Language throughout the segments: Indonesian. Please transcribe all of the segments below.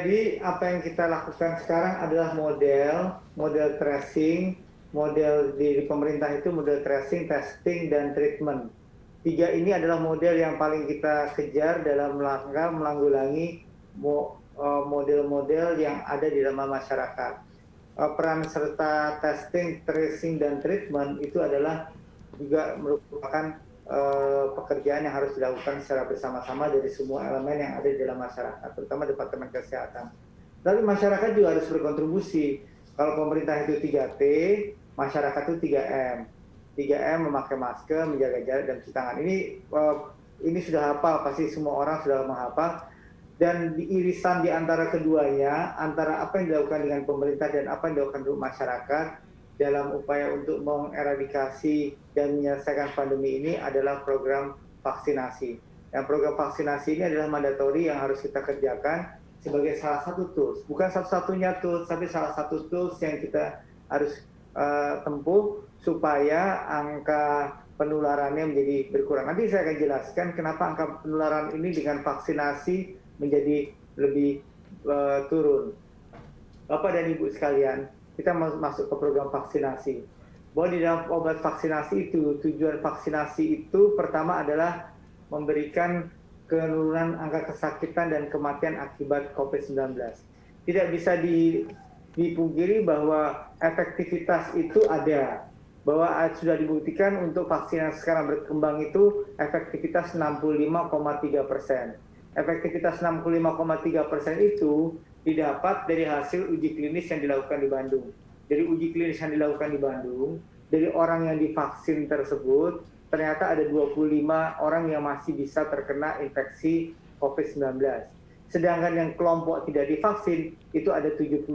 Jadi apa yang kita lakukan sekarang adalah model tracing, model di pemerintah itu model tracing, testing, dan treatment. Tiga ini adalah model yang paling kita kejar dalam rangka menanggulangi model-model yang ada di dalam masyarakat. Peran serta testing, tracing, dan treatment itu adalah juga merupakan pekerjaan yang harus dilakukan secara bersama-sama dari semua elemen yang ada di dalam masyarakat, terutama Departemen Kesehatan. Lalu masyarakat juga harus berkontribusi. Kalau pemerintah itu 3T, masyarakat itu 3M. 3M memakai masker, menjaga jarak, dan cuci tangan. Ini sudah hafal, pasti semua orang sudah menghafal. Dan di irisan di antara keduanya, antara apa yang dilakukan dengan pemerintah dan apa yang dilakukan untuk masyarakat, dalam upaya untuk mengeradikasi dan menyelesaikan pandemi ini adalah program vaksinasi. Dan program vaksinasi ini adalah mandatori yang harus kita kerjakan sebagai salah satu tools. Bukan satu-satunya tools, tapi salah satu tools yang kita harus tempuh supaya angka penularannya menjadi berkurang. Nanti saya akan jelaskan kenapa angka penularan ini dengan vaksinasi menjadi lebih turun. Bapak dan Ibu sekalian, kita masuk ke program vaksinasi. Bahwa di dalam obat vaksinasi itu, tujuan vaksinasi itu pertama adalah memberikan penurunan angka kesakitan dan kematian akibat COVID-19. Tidak bisa dipungkiri bahwa efektivitas itu ada. Bahwa sudah dibuktikan untuk vaksin yang sekarang berkembang itu efektivitas 65,3%. Efektivitas 65,3% itu didapat dari hasil uji klinis yang dilakukan di Bandung. Dari uji klinis yang dilakukan di Bandung, dari orang yang divaksin tersebut, ternyata ada 25 orang yang masih bisa terkena infeksi COVID-19. Sedangkan yang kelompok tidak divaksin, itu ada 75.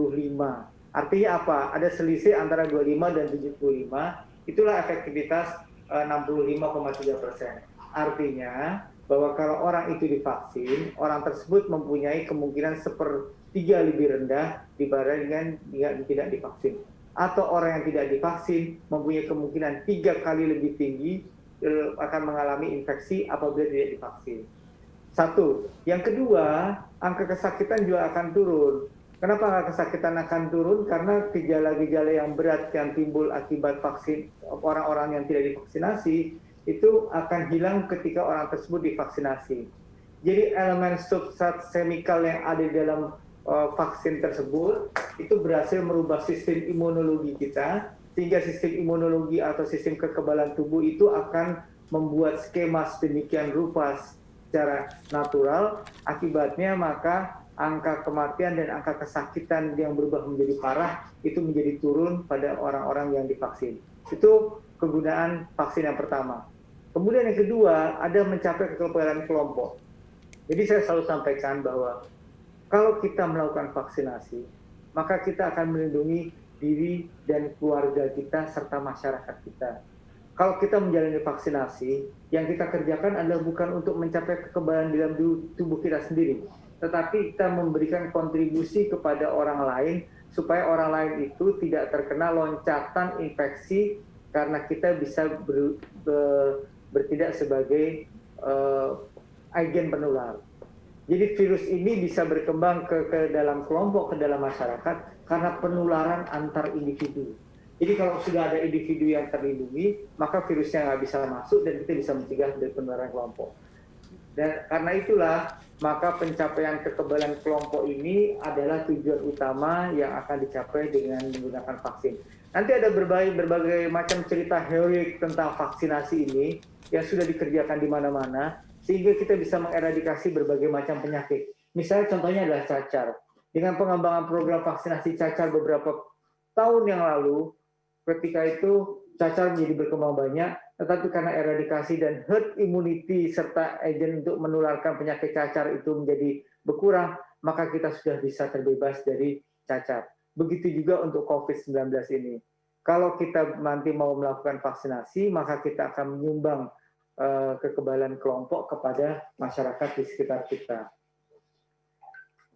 Artinya apa? Ada selisih antara 25 dan 75, itulah efektivitas 65,3%. Artinya, bahwa kalau orang itu divaksin, orang tersebut mempunyai kemungkinan 1/3 lebih rendah dibandingkan yang tidak divaksin. Atau orang yang tidak divaksin mempunyai kemungkinan 3 kali lebih tinggi akan mengalami infeksi apabila tidak divaksin. Satu. Yang kedua, angka kesakitan juga akan turun. Kenapa angka kesakitan akan turun? Karena gejala-gejala yang berat yang timbul akibat vaksin orang-orang yang tidak divaksinasi itu akan hilang ketika orang tersebut divaksinasi. Jadi elemen substrat chemical yang ada di dalam vaksin tersebut itu berhasil merubah sistem imunologi kita, sehingga sistem imunologi atau sistem kekebalan tubuh itu akan membuat skema sedemikian rupa secara natural. Akibatnya maka angka kematian dan angka kesakitan yang berubah menjadi parah itu menjadi turun pada orang-orang yang divaksin. Itu kegunaan vaksin yang pertama. Kemudian yang kedua, ada mencapai kekebalan kelompok. Jadi saya selalu sampaikan bahwa kalau kita melakukan vaksinasi, maka kita akan melindungi diri dan keluarga kita serta masyarakat kita. Kalau kita menjalani vaksinasi, yang kita kerjakan adalah bukan untuk mencapai kekebalan dalam tubuh kita sendiri, tetapi kita memberikan kontribusi kepada orang lain supaya orang lain itu tidak terkena loncatan infeksi karena kita bisa bertindak sebagai agen penular. Jadi virus ini bisa berkembang ke dalam kelompok, ke dalam masyarakat karena penularan antar individu. Jadi kalau sudah ada individu yang terlindungi, maka virusnya nggak bisa masuk dan kita bisa mencegah dari penularan kelompok. Dan karena itulah, maka pencapaian kekebalan kelompok ini adalah tujuan utama yang akan dicapai dengan menggunakan vaksin. Nanti ada berbagai macam cerita heroik tentang vaksinasi ini yang sudah dikerjakan di mana-mana, sehingga kita bisa mengeradikasi berbagai macam penyakit. Misalnya contohnya adalah cacar. Dengan pengembangan program vaksinasi cacar beberapa tahun yang lalu, ketika itu cacar menjadi berkembang banyak, tetapi karena eradikasi dan herd immunity serta agen untuk menularkan penyakit cacar itu menjadi berkurang, maka kita sudah bisa terbebas dari cacar. Begitu juga untuk COVID-19 ini. Kalau kita nanti mau melakukan vaksinasi, maka kita akan menyumbang kekebalan kelompok kepada masyarakat di sekitar kita.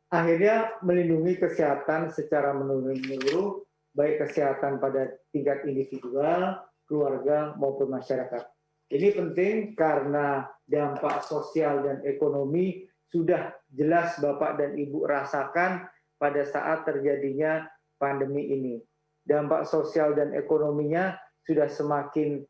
Akhirnya melindungi kesehatan secara menyeluruh, baik kesehatan pada tingkat individual, keluarga, maupun masyarakat. Ini penting karena dampak sosial dan ekonomi sudah jelas Bapak dan Ibu rasakan pada saat terjadinya pandemi ini. Dampak sosial dan ekonominya sudah semakin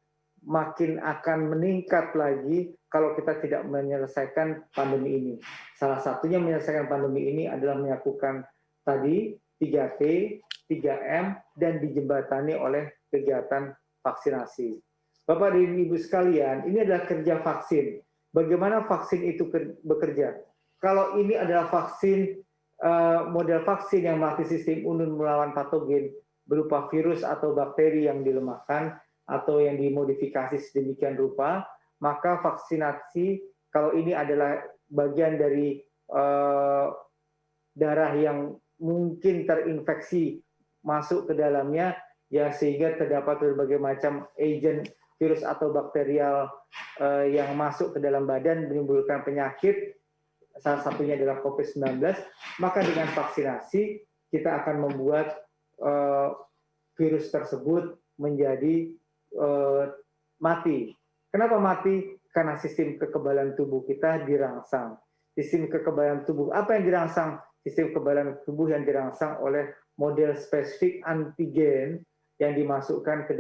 akan meningkat lagi kalau kita tidak menyelesaikan pandemi ini. Salah satunya menyelesaikan pandemi ini adalah melakukan tadi 3T, 3M, dan dijembatani oleh kegiatan vaksinasi. Bapak dan Ibu sekalian, ini adalah kerja vaksin. Bagaimana vaksin itu bekerja? Kalau ini adalah vaksin, model vaksin yang melatih sistem imun melawan patogen berupa virus atau bakteri yang dilemahkan atau yang dimodifikasi sedemikian rupa, maka vaksinasi kalau ini adalah bagian dari darah yang mungkin terinfeksi masuk ke dalamnya, ya sehingga terdapat berbagai macam agent virus atau bakterial yang masuk ke dalam badan menimbulkan penyakit, salah satunya adalah COVID-19, maka dengan vaksinasi kita akan membuat virus tersebut menjadi mati. Kenapa mati? Karena sistem kekebalan tubuh kita dirangsang. Sistem kekebalan tubuh, apa yang dirangsang? Sistem kekebalan tubuh yang dirangsang oleh model spesifik antigen yang dimasukkan ke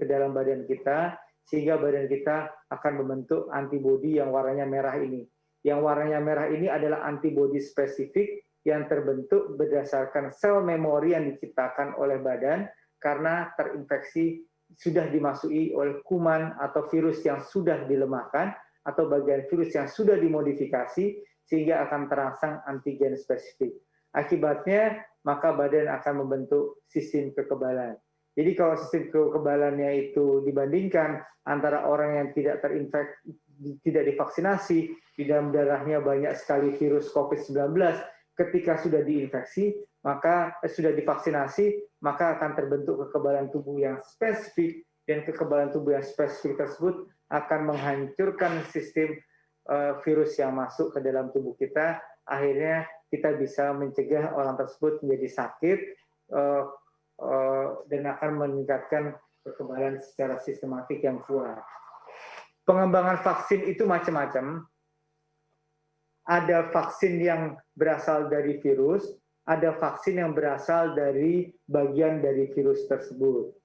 dalam badan kita, sehingga badan kita akan membentuk antibodi yang warnanya merah ini. Yang warnanya merah ini adalah antibodi spesifik yang terbentuk berdasarkan sel memori yang diciptakan oleh badan karena terinfeksi sudah dimasuki oleh kuman atau virus yang sudah dilemahkan atau bagian virus yang sudah dimodifikasi sehingga akan terangsang antigen spesifik. Akibatnya maka badan akan membentuk sistem kekebalan. Jadi kalau sistem kekebalannya itu dibandingkan antara orang yang tidak terinfeksi, tidak divaksinasi, di dalam darahnya banyak sekali virus COVID-19, ketika sudah diinfeksi, maka sudah divaksinasi, maka akan terbentuk kekebalan tubuh yang spesifik, dan kekebalan tubuh yang spesifik tersebut akan menghancurkan sistem virus yang masuk ke dalam tubuh kita. Akhirnya kita bisa mencegah orang tersebut menjadi sakit dan akan meningkatkan kekebalan secara sistematik yang kuat. Pengembangan vaksin itu macam-macam. Ada vaksin yang berasal dari virus, ada vaksin yang berasal dari bagian dari virus tersebut.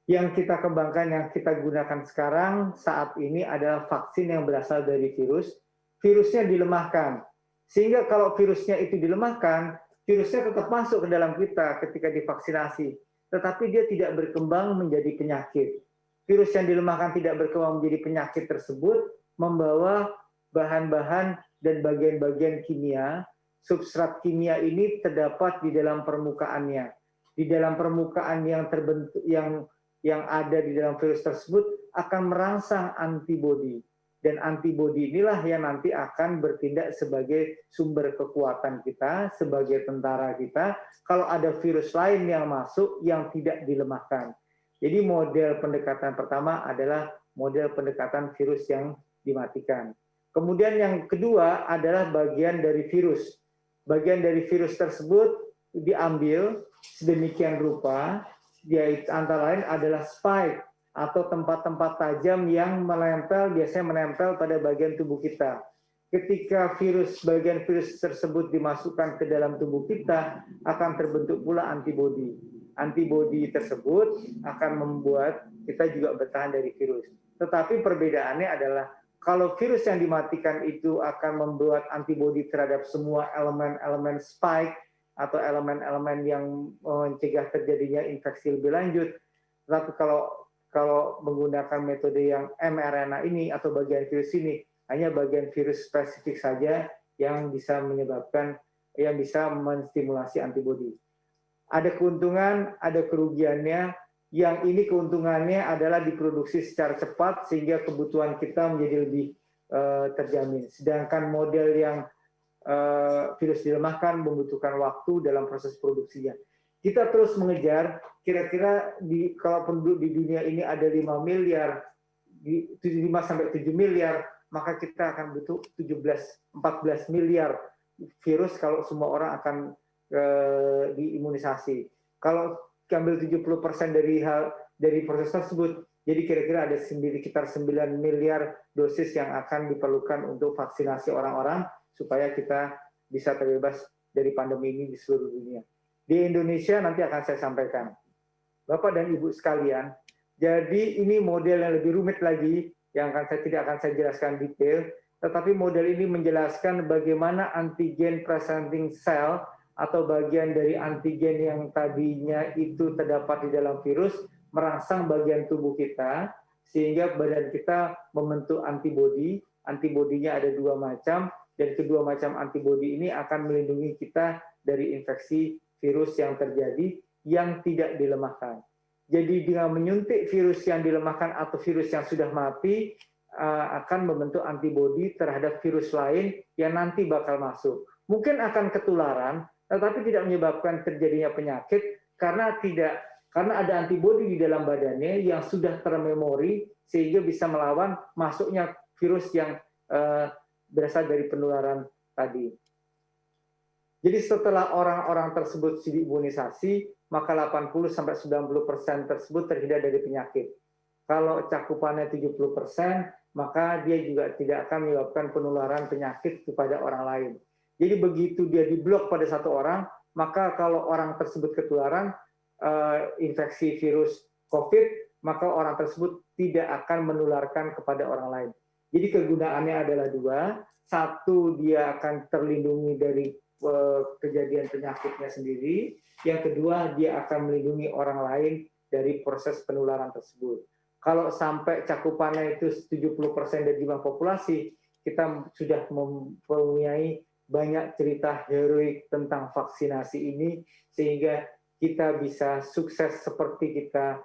Yang kita kembangkan, yang kita gunakan sekarang saat ini adalah vaksin yang berasal dari virus. Virusnya dilemahkan. Sehingga kalau virusnya itu dilemahkan, virusnya tetap masuk ke dalam kita ketika divaksinasi. Tetapi dia tidak berkembang menjadi penyakit. Virus yang dilemahkan tidak berkembang menjadi penyakit tersebut membawa bahan-bahan dan bagian-bagian kimia. Substrat kimia ini terdapat di dalam permukaannya. Di dalam permukaan yang terbentuk, yang ada di dalam virus tersebut akan merangsang antibodi. Dan antibodi inilah yang nanti akan bertindak sebagai sumber kekuatan kita, sebagai tentara kita, kalau ada virus lain yang masuk yang tidak dilemahkan. Jadi model pendekatan pertama adalah model pendekatan virus yang dimatikan. Kemudian yang kedua adalah bagian dari virus. Bagian dari virus tersebut diambil sedemikian rupa, yaitu antara lain adalah spike atau tempat-tempat tajam yang biasanya menempel pada bagian tubuh kita. Ketika bagian virus tersebut dimasukkan ke dalam tubuh kita, akan terbentuk pula antibodi. Antibodi tersebut akan membuat kita juga bertahan dari virus. Tetapi perbedaannya adalah kalau virus yang dimatikan itu akan membuat antibodi terhadap semua elemen-elemen spike atau elemen-elemen yang mencegah terjadinya infeksi lebih lanjut. Tetapi kalau menggunakan metode yang mRNA ini atau bagian virus ini, hanya bagian virus spesifik saja yang bisa menstimulasi antibodi. Ada keuntungan, ada kerugiannya. Yang ini keuntungannya adalah diproduksi secara cepat sehingga kebutuhan kita menjadi lebih terjamin. Sedangkan model yang virus dilemahkan membutuhkan waktu dalam proses produksinya. Kita terus mengejar, kira-kira kalau penduduk di dunia ini ada 5 miliar, 5-7 miliar, maka kita akan butuh 14 miliar virus kalau semua orang akan diimunisasi. Kalau ambil 70% dari proses tersebut, jadi kira-kira ada sekitar 9 miliar dosis yang akan diperlukan untuk vaksinasi orang-orang supaya kita bisa terbebas dari pandemi ini di seluruh dunia. Di Indonesia nanti akan saya sampaikan. Bapak dan Ibu sekalian, jadi ini model yang lebih rumit lagi, yang tidak akan saya jelaskan detail, tetapi model ini menjelaskan bagaimana antigen presenting cell atau bagian dari antigen yang tadinya itu terdapat di dalam virus merangsang bagian tubuh kita sehingga badan kita membentuk antibodi. Antibodinya ada dua macam dan kedua macam antibodi ini akan melindungi kita dari infeksi virus yang terjadi yang tidak dilemahkan. Jadi dengan menyuntik virus yang dilemahkan atau virus yang sudah mati akan membentuk antibodi terhadap virus lain yang nanti bakal masuk. Mungkin akan ketularan, tetapi tidak menyebabkan terjadinya penyakit karena ada antibodi di dalam badannya yang sudah termemori sehingga bisa melawan masuknya virus yang berasal dari penularan tadi. Jadi setelah orang-orang tersebut diimunisasi, maka 80-90% tersebut terhindar dari penyakit. Kalau cakupannya 70%, maka dia juga tidak akan menyebabkan penularan penyakit kepada orang lain. Jadi begitu dia diblok pada satu orang, maka kalau orang tersebut ketularan infeksi virus COVID, maka orang tersebut tidak akan menularkan kepada orang lain. Jadi kegunaannya adalah dua. Satu, dia akan terlindungi dari kejadian penyakitnya sendiri. Yang kedua, dia akan melindungi orang lain dari proses penularan tersebut. Kalau sampai cakupannya itu 70% dari jumlah populasi, kita sudah mempunyai banyak cerita heroik tentang vaksinasi ini, sehingga kita bisa sukses seperti kita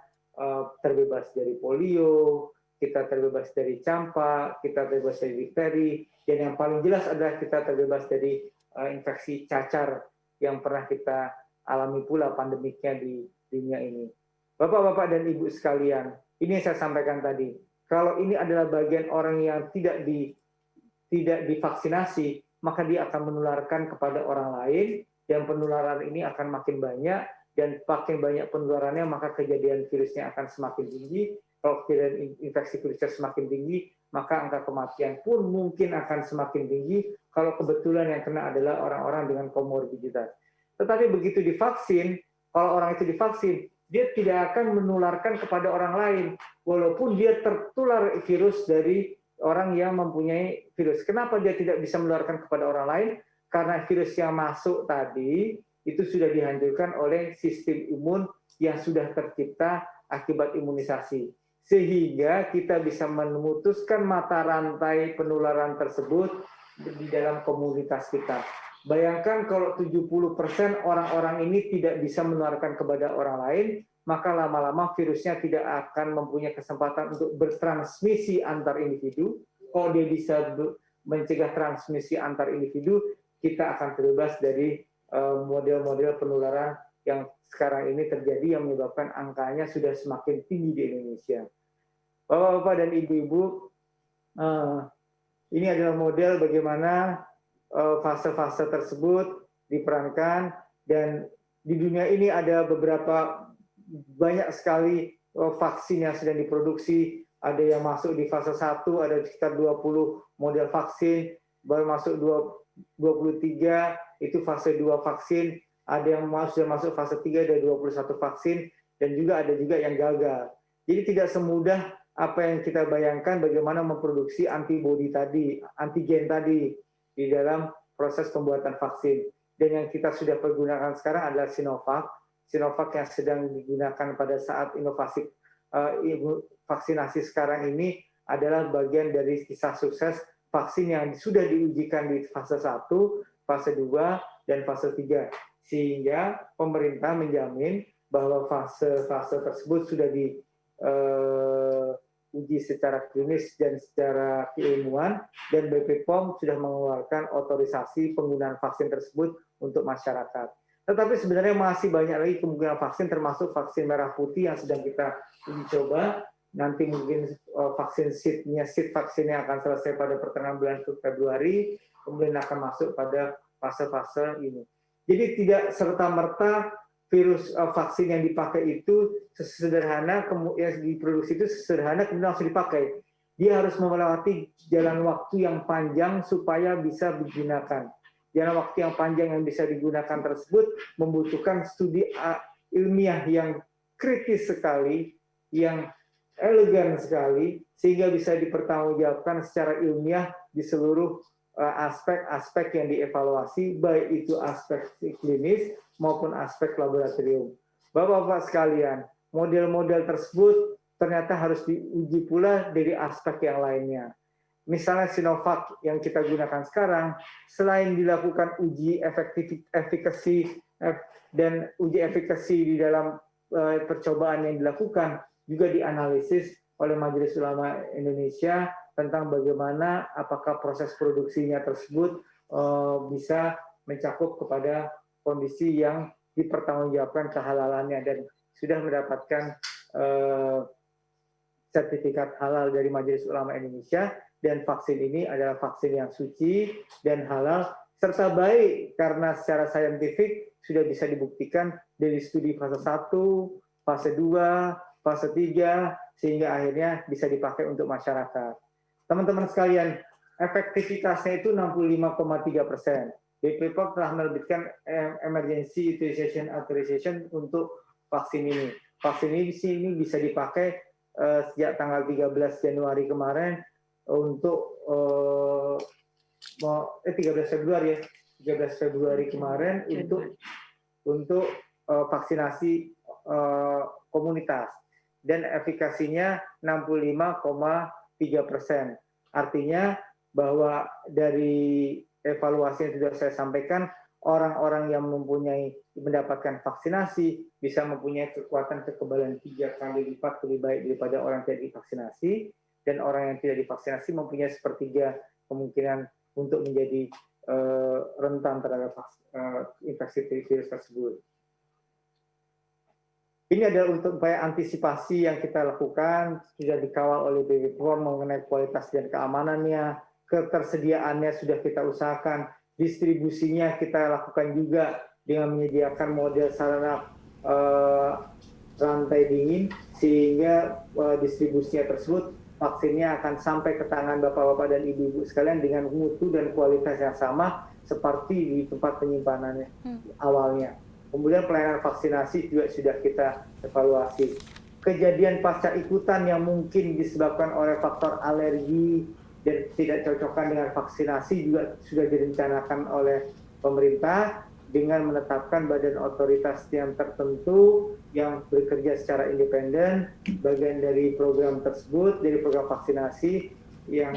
terbebas dari polio, kita terbebas dari campak, kita terbebas dari difteri, dan yang paling jelas adalah kita terbebas dari infeksi cacar yang pernah kita alami pula pandemiknya di dunia ini. Bapak-bapak dan Ibu sekalian, ini yang saya sampaikan tadi. Kalau ini adalah bagian orang yang tidak divaksinasi, maka dia akan menularkan kepada orang lain, dan penularan ini akan makin banyak, dan makin banyak penularannya, maka kejadian virusnya akan semakin tinggi. Kalau kejadian infeksi virusnya semakin tinggi, maka angka kematian pun mungkin akan semakin tinggi kalau kebetulan yang kena adalah orang-orang dengan komorbiditas. Tetapi begitu divaksin, kalau orang itu divaksin, dia tidak akan menularkan kepada orang lain, walaupun dia tertular virus dari orang yang mempunyai virus. Kenapa dia tidak bisa menularkan kepada orang lain? Karena virus yang masuk tadi itu sudah dihancurkan oleh sistem imun yang sudah tercipta akibat imunisasi. Sehingga kita bisa memutuskan mata rantai penularan tersebut di dalam komunitas kita. Bayangkan kalau 70% orang-orang ini tidak bisa menularkan kepada orang lain, maka lama-lama virusnya tidak akan mempunyai kesempatan untuk bertransmisi antar individu. Kalau dia bisa mencegah transmisi antar individu, kita akan terbebas dari model-model penularan yang sekarang ini terjadi yang menyebabkan angkanya sudah semakin tinggi di Indonesia. Bapak-bapak dan ibu-ibu, ini adalah model bagaimana fase-fase tersebut diperankan, dan di dunia ini ada beberapa banyak sekali vaksin yang sedang diproduksi. Ada yang masuk di fase 1, ada sekitar 20 model vaksin, baru masuk 23, itu fase 2 vaksin, ada yang sudah masuk fase 3, ada 21 vaksin, dan juga ada juga yang gagal. Jadi tidak semudah apa yang kita bayangkan bagaimana memproduksi antibodi tadi, antigen tadi di dalam proses pembuatan vaksin. Dan yang kita sudah pergunakan sekarang adalah Sinovac. Sinovac yang sedang digunakan pada saat inovasi vaksinasi sekarang ini adalah bagian dari kisah sukses vaksin yang sudah diujikan di fase 1, fase 2, dan fase 3. Sehingga pemerintah menjamin bahwa fase-fase tersebut sudah diuji secara klinis dan secara keilmuan, dan BPOM sudah mengeluarkan otorisasi penggunaan vaksin tersebut untuk masyarakat. Tetapi sebenarnya masih banyak lagi kemungkinan vaksin, termasuk vaksin merah putih yang sedang kita uji coba. Nanti mungkin vaksin seed vaksinnya akan selesai pada pertengahan bulan Februari, kemudian akan masuk pada fase-fase ini. Jadi tidak serta-merta virus vaksin yang dipakai itu sesederhana, yang diproduksi itu sesederhana kemudian langsung dipakai. dia harus melewati jalan waktu yang panjang supaya bisa digunakan. Jalan waktu yang panjang yang bisa digunakan tersebut membutuhkan studi ilmiah yang kritis sekali, yang elegan sekali, sehingga bisa dipertanggungjawabkan secara ilmiah di seluruh aspek-aspek yang dievaluasi, baik itu aspek klinis maupun aspek laboratorium. Bapak-bapak sekalian, model-model tersebut ternyata harus diuji pula dari aspek yang lainnya. Misalnya Sinovac yang kita gunakan sekarang, selain dilakukan uji efikasi dan uji efikasi di dalam percobaan yang dilakukan, juga dianalisis oleh Majelis Ulama Indonesia tentang bagaimana apakah proses produksinya tersebut bisa mencakup kepada kondisi yang dipertanggungjawabkan kehalalannya dan sudah mendapatkan sertifikat halal dari Majelis Ulama Indonesia, dan vaksin ini adalah vaksin yang suci dan halal serta baik karena secara saintifik sudah bisa dibuktikan dari studi fase 1, fase 2, fase 3 sehingga akhirnya bisa dipakai untuk masyarakat. Teman-teman sekalian, efektivitasnya itu 65,3%. BPOM telah menerbitkan Emergency Utilization Authorization untuk vaksin ini. Vaksin ini bisa dipakai sejak tanggal 13 Januari kemarin untuk 13 Februari ya, 13 Februari kemarin untuk vaksinasi komunitas dan efikasinya 65,3%. Artinya bahwa dari evaluasi yang sudah saya sampaikan, orang-orang yang mendapatkan vaksinasi bisa mempunyai kekuatan kekebalan 3 kali lipat lebih baik daripada orang yang tidak divaksinasi, dan orang yang tidak divaksinasi mempunyai sepertiga kemungkinan untuk menjadi rentan terhadap infeksi virus tersebut. Ini adalah untuk upaya antisipasi yang kita lakukan, sudah dikawal oleh BPOM mengenai kualitas dan keamanannya, ketersediaannya sudah kita usahakan, distribusinya kita lakukan juga dengan menyediakan model sarana rantai dingin, sehingga distribusinya tersebut vaksinnya akan sampai ke tangan bapak-bapak dan ibu-ibu sekalian dengan mutu dan kualitas yang sama seperti di tempat penyimpanannya awalnya. Kemudian pelayanan vaksinasi juga sudah kita evaluasi. Kejadian pasca ikutan yang mungkin disebabkan oleh faktor alergi dan tidak cocokan dengan vaksinasi juga sudah direncanakan oleh pemerintah dengan menetapkan badan otoritas yang tertentu yang bekerja secara independen, bagian dari program tersebut, dari program vaksinasi yang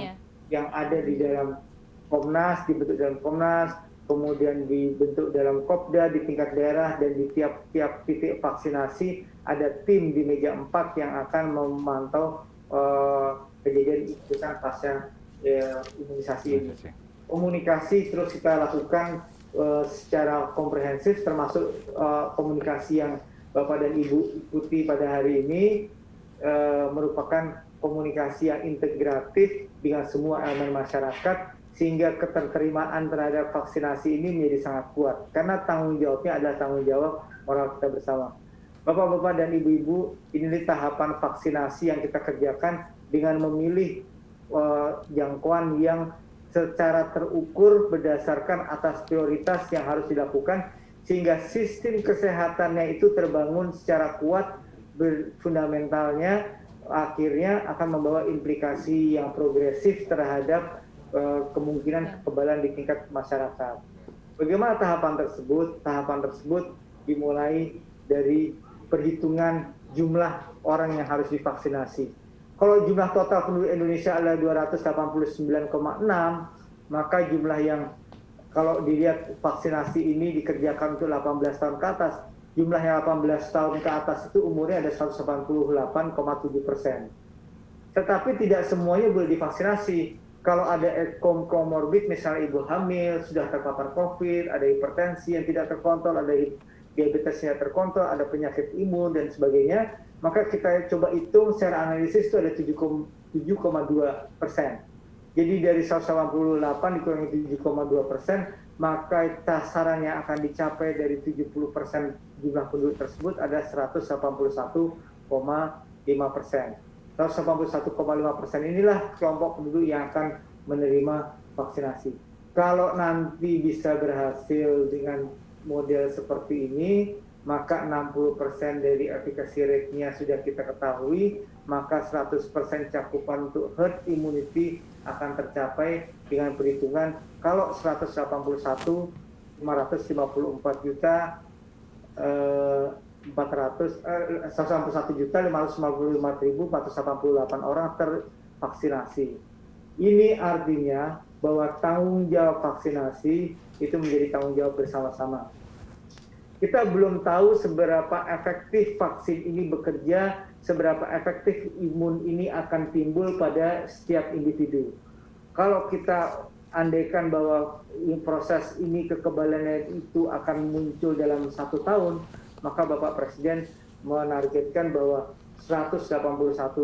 ada di dalam Komnas, dibentuk dalam Komnas, kemudian dibentuk dalam Kopda di tingkat daerah, dan di tiap titik vaksinasi ada tim di meja 4 yang akan memantau kejadian ikutan pasca imunisasi ini. Komunikasi terus kita lakukan secara komprehensif, termasuk komunikasi yang Bapak dan Ibu ikuti pada hari ini merupakan komunikasi yang integratif dengan semua elemen masyarakat, sehingga keterterimaan terhadap vaksinasi ini menjadi sangat kuat karena tanggung jawabnya adalah tanggung jawab moral kita bersama. Bapak-bapak dan ibu-ibu, ini tahapan vaksinasi yang kita kerjakan dengan memilih jangkauan yang secara terukur berdasarkan atas prioritas yang harus dilakukan, sehingga sistem kesehatannya itu terbangun secara kuat, fundamentalnya akhirnya akan membawa implikasi yang progresif terhadap kemungkinan kekebalan di tingkat masyarakat. Bagaimana tahapan tersebut? Tahapan tersebut dimulai dari perhitungan jumlah orang yang harus divaksinasi. Kalau jumlah total penduduk Indonesia adalah 289,6, maka jumlah yang kalau dilihat vaksinasi ini dikerjakan untuk 18 tahun ke atas, jumlah yang 18 tahun ke atas itu umurnya ada 188,7%. Tetapi tidak semuanya boleh divaksinasi. Kalau ada comorbid, misalnya ibu hamil, sudah terpapar COVID, ada hipertensi yang tidak terkontrol, ada diabetes yang terkontrol, ada penyakit imun, dan sebagainya, maka kita coba hitung secara analisis itu ada 7,2%. Jadi dari 188 dikurangi 7,2%, maka sasaran yang akan dicapai dari 70% jumlah penduduk tersebut ada 181,5%. 181,5% inilah kelompok penduduk yang akan menerima vaksinasi. Kalau nanti bisa berhasil dengan model seperti ini, maka 60% dari efficacy rate-nya sudah kita ketahui, maka 100% cakupan untuk herd immunity akan tercapai dengan perhitungan kalau 181 juta orang tervaksinasi. Ini artinya bahwa tanggung jawab vaksinasi itu menjadi tanggung jawab bersama-sama. Kita belum tahu seberapa efektif vaksin ini bekerja, seberapa efektif imun ini akan timbul pada setiap individu. Kalau kita andaikan bahwa proses ini kekebalannya itu akan muncul dalam 1 tahun, maka Bapak Presiden menargetkan bahwa 181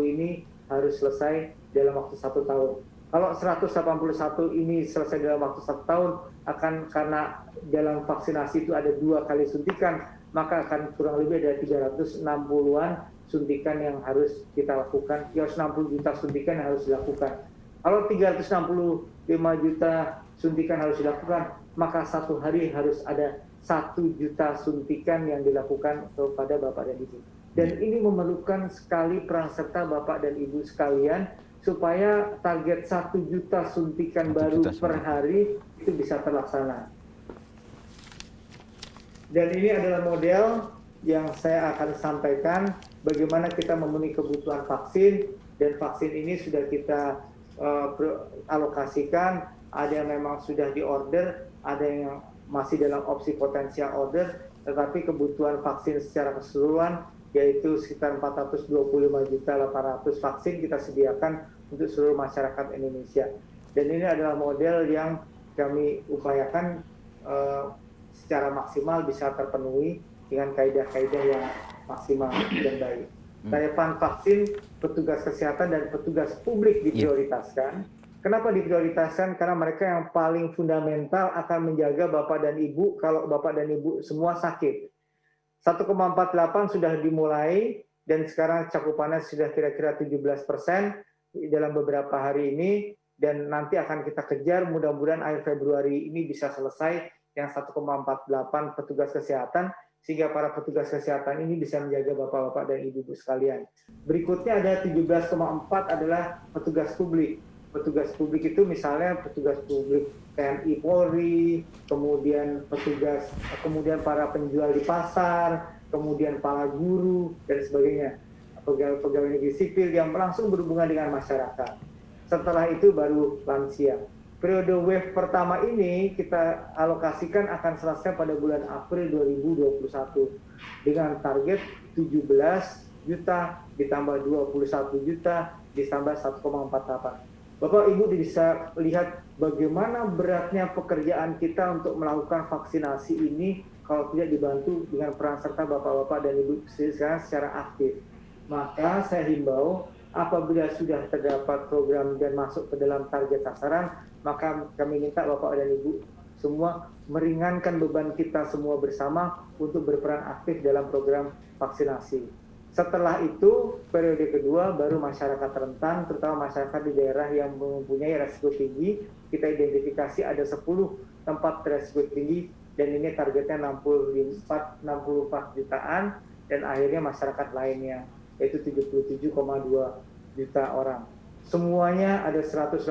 ini harus selesai dalam waktu 1 tahun. Kalau 181 ini selesai dalam waktu 1 tahun, akan karena dalam vaksinasi itu ada 2 kali suntikan, maka akan kurang lebih ada 360-an suntikan yang harus kita lakukan, 360 juta suntikan yang harus dilakukan. Kalau 365 juta suntikan harus dilakukan, maka 1 hari harus ada 1 juta suntikan yang dilakukan kepada Bapak dan Ibu. Dan ini memerlukan sekali peran serta Bapak dan Ibu sekalian, supaya target 1 juta suntikan baru per hari itu bisa terlaksana. Dan ini adalah model yang saya akan sampaikan bagaimana kita memenuhi kebutuhan vaksin, dan vaksin ini sudah kita alokasikan, ada yang memang sudah diorder, ada yang masih dalam opsi potensial order, tetapi kebutuhan vaksin secara keseluruhan yaitu sekitar 425.800.000 vaksin kita sediakan untuk seluruh masyarakat Indonesia. Dan ini adalah model yang kami upayakan secara maksimal bisa terpenuhi dengan kaidah-kaidah yang maksimal dan baik. Cakupan vaksin, petugas kesehatan dan petugas publik diprioritaskan. Kenapa diprioritaskan? Karena mereka yang paling fundamental akan menjaga Bapak dan Ibu kalau Bapak dan Ibu semua sakit. 1,48 sudah dimulai dan sekarang cakupannya sudah kira-kira 17% dalam beberapa hari ini, dan nanti akan kita kejar mudah-mudahan akhir Februari ini bisa selesai yang 1,48 petugas kesehatan, sehingga para petugas kesehatan ini bisa menjaga Bapak-Bapak dan Ibu-Ibu sekalian. Berikutnya ada 17,4 adalah petugas publik. Petugas publik itu misalnya petugas publik TNI Polri, kemudian para penjual di pasar, kemudian para guru dan sebagainya, pegawai negeri sipil yang langsung berhubungan dengan masyarakat. Setelah itu baru lansia. Periode wave pertama ini kita alokasikan akan selesai pada bulan April 2021 dengan target 17 juta ditambah 21 juta ditambah 1,48. Bapak Ibu bisa lihat bagaimana beratnya pekerjaan kita untuk melakukan vaksinasi ini kalau tidak dibantu dengan peran serta Bapak-Bapak dan Ibu secara aktif. Maka saya himbau apabila sudah terdapat program dan masuk ke dalam target sasaran, maka kami minta Bapak dan Ibu semua meringankan beban kita semua bersama untuk berperan aktif dalam program vaksinasi. Setelah itu, periode kedua baru masyarakat rentan, terutama masyarakat di daerah yang mempunyai resiko tinggi. Kita identifikasi ada 10 tempat resiko tinggi, dan ini targetnya 64 jutaan, dan akhirnya masyarakat lainnya, yaitu 77,2 juta orang. Semuanya ada 181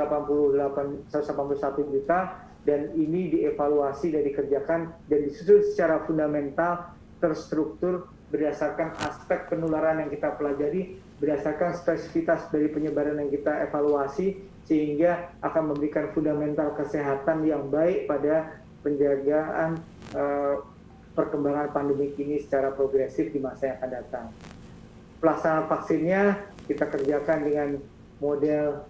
juta, dan ini dievaluasi dan dikerjakan dan disusun secara fundamental, terstruktur, berdasarkan aspek penularan yang kita pelajari, berdasarkan spesifitas dari penyebaran yang kita evaluasi, sehingga akan memberikan fundamental kesehatan yang baik pada penjagaan perkembangan pandemi ini secara progresif di masa yang akan datang. Pelaksanaan vaksinnya kita kerjakan dengan model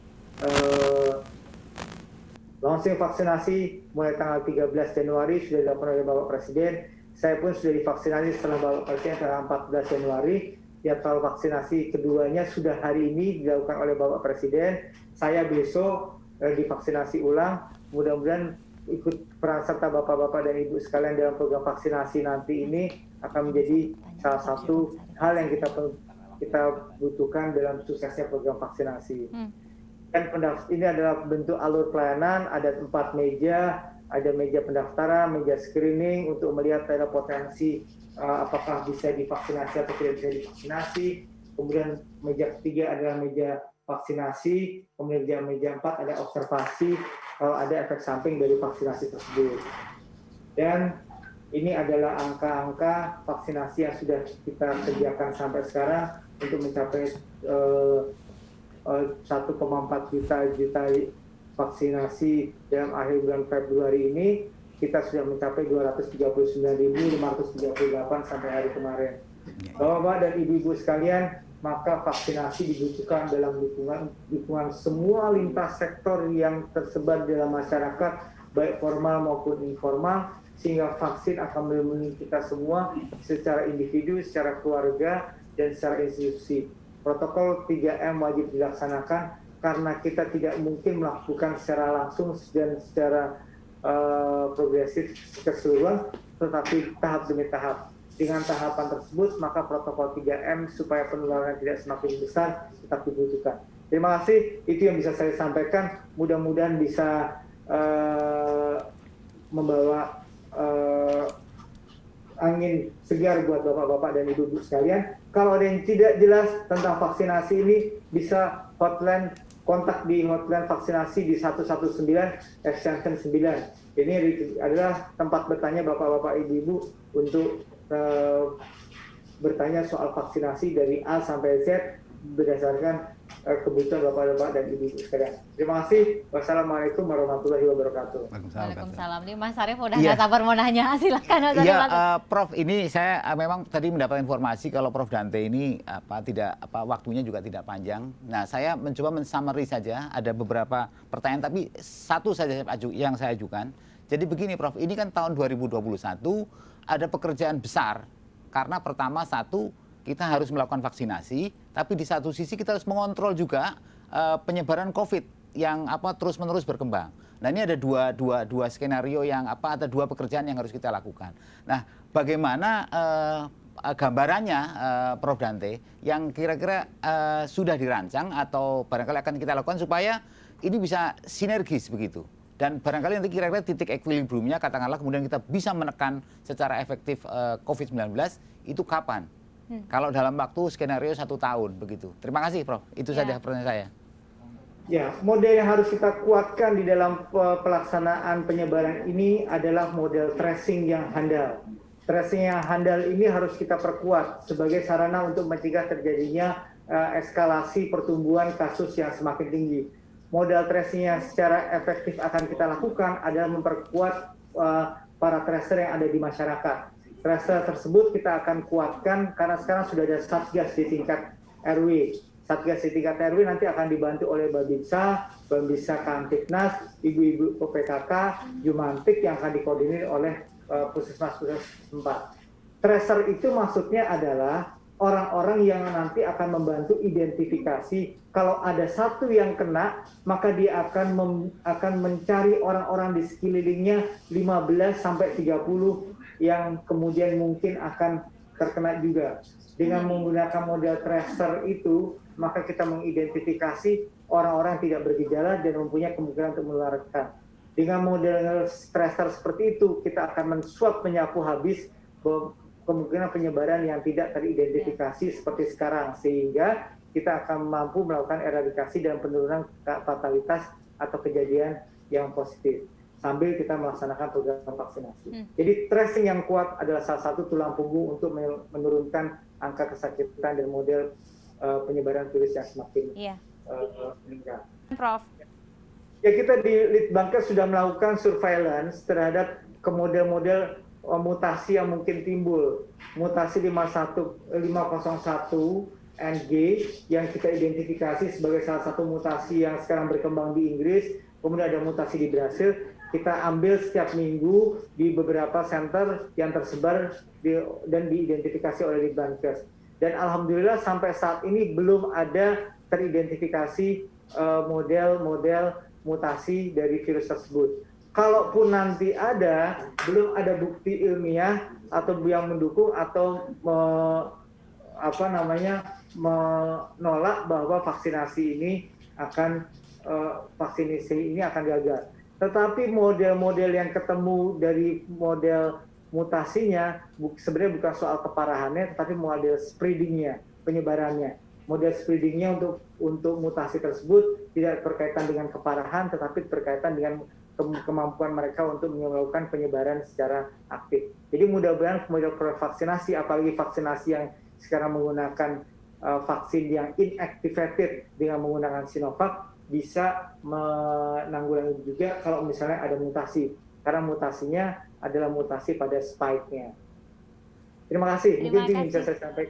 launching vaksinasi mulai tanggal 13 Januari sudah dilakukan oleh Bapak Presiden. Saya pun sudah divaksinasi setelah Bapak Presiden tanggal 14 Januari. Jadwal vaksinasi keduanya sudah hari ini dilakukan oleh Bapak Presiden. Saya besok divaksinasi ulang. Mudah-mudahan ikut peran serta Bapak-Bapak dan Ibu sekalian dalam program vaksinasi nanti ini akan menjadi salah satu hal yang kita kita butuhkan dalam suksesnya program vaksinasi. Dan ini adalah bentuk alur pelayanan, ada 4 meja, ada meja pendaftaran, meja screening untuk melihat ada potensi apakah bisa divaksinasi atau tidak bisa divaksinasi. Kemudian meja ketiga adalah meja vaksinasi, kemudian meja 4 ada observasi kalau ada efek samping dari vaksinasi tersebut. Dan ini adalah angka-angka vaksinasi yang sudah kita kerjakan sampai sekarang untuk mencapai 1,4 juta vaksinasi dalam akhir bulan Februari ini. Kita sudah mencapai 239.538 sampai hari kemarin. Bapak-bapak dan ibu-ibu sekalian, maka vaksinasi dibutuhkan dalam dukungan semua lintas sektor yang tersebar dalam masyarakat, baik formal maupun informal, sehingga vaksin akan melindungi kita semua secara individu, secara keluarga, dan secara institusi. Protokol 3M wajib dilaksanakan karena kita tidak mungkin melakukan secara langsung dan secara progresif keseluruhan, tetapi tahap demi tahap. Dengan tahapan tersebut, maka protokol 3M supaya penularan tidak semakin besar tetap dibutuhkan. Terima kasih, itu yang bisa saya sampaikan. Mudah-mudahan bisa membawa angin segar buat bapak-bapak dan ibu-ibu sekalian. Kalau ada yang tidak jelas tentang vaksinasi ini, bisa hotline, kontak di hotline vaksinasi di 119 extension 9. Ini adalah tempat bertanya bapak-bapak ibu-ibu untuk bertanya soal vaksinasi dari A sampai Z berdasarkan kebutuhan bapak-bapak dan ibu-ibu sekalian. Terima kasih. Wassalamualaikum warahmatullahi wabarakatuh. Waalaikumsalam. Nih Mas Arief udah nggak sabar mau nanya. Silakan. Iya, Prof. Ini saya memang tadi mendapat informasi kalau Prof Dante ini waktunya juga tidak panjang. Nah, saya mencoba men-summary saja. Ada beberapa pertanyaan, tapi satu saja yang saya ajukan. Jadi begini, Prof. Ini kan tahun 2021 ada pekerjaan besar karena pertama kita harus melakukan vaksinasi, tapi di satu sisi kita harus mengontrol juga penyebaran COVID yang terus-menerus berkembang. Nah, ini ada dua skenario yang ada dua pekerjaan yang harus kita lakukan. Nah, bagaimana gambarannya Prof Dante yang kira-kira sudah dirancang atau barangkali akan kita lakukan supaya ini bisa sinergis begitu. Dan barangkali nanti kira-kira titik equilibriumnya katakanlah kemudian kita bisa menekan secara efektif COVID-19 itu kapan? Kalau dalam waktu skenario 1 tahun begitu. Terima kasih Prof. Itu saja pertanyaan saya. Ya, model yang harus kita kuatkan di dalam pelaksanaan penyebaran ini adalah model tracing yang handal. Tracing yang handal ini harus kita perkuat sebagai sarana untuk mencegah terjadinya eskalasi pertumbuhan kasus yang semakin tinggi. Modal tracing yang secara efektif akan kita lakukan adalah memperkuat para tracer yang ada di masyarakat. Tracer tersebut kita akan kuatkan karena sekarang sudah ada Satgas di tingkat RW. Satgas di tingkat RW nanti akan dibantu oleh Babinsa, Bambisa Kamtipnas, ibu-ibu PKK, Jumantik yang akan dikoordinir oleh puskesmas-puskesmas tempat. Tracer itu maksudnya adalah orang-orang yang nanti akan membantu identifikasi. Kalau ada satu yang kena, maka dia akan mencari orang-orang di sekelilingnya 15 sampai 30 yang kemudian mungkin akan terkena juga. Dengan menggunakan model tracer itu, maka kita mengidentifikasi orang-orang yang tidak bergejala dan mempunyai kemungkinan untuk menularkan. Dengan model tracer seperti itu, kita akan men-swab menyapu habis kemungkinan penyebaran yang tidak teridentifikasi seperti sekarang, sehingga kita akan mampu melakukan eradikasi dan penurunan fatalitas atau kejadian yang positif sambil kita melaksanakan program vaksinasi. Jadi tracing yang kuat adalah salah satu tulang punggung untuk menurunkan angka kesakitan dan model penyebaran virus yang semakin meningkat. Prof. Ya, kita di Litbangkes sudah melakukan surveillance terhadap ke model-model mutasi yang mungkin timbul. Mutasi 501 NG yang kita identifikasi sebagai salah satu mutasi yang sekarang berkembang di Inggris, kemudian ada mutasi di Brasil. Kita ambil setiap minggu di beberapa center yang tersebar dan diidentifikasi oleh Litbangkes. Dan alhamdulillah sampai saat ini belum ada teridentifikasi model-model mutasi dari virus tersebut. Kalaupun nanti ada, belum ada bukti ilmiah atau yang mendukung atau menolak bahwa vaksinasi ini akan gagal. Tetapi model-model yang ketemu dari model mutasinya sebenarnya bukan soal keparahannya, tetapi model spreadingnya, penyebarannya. Model spreadingnya untuk mutasi tersebut tidak berkaitan dengan keparahan, tetapi berkaitan dengan kemampuan mereka untuk melakukan penyebaran secara aktif. Jadi mudah-mudahan model vaksinasi, apalagi vaksinasi yang sekarang menggunakan vaksin yang inactivated dengan menggunakan Sinovac, bisa menanggulangi juga kalau misalnya ada mutasi. Karena mutasinya adalah mutasi pada spike-nya. Terima kasih. Mungkin itu yang bisa saya sampaikan.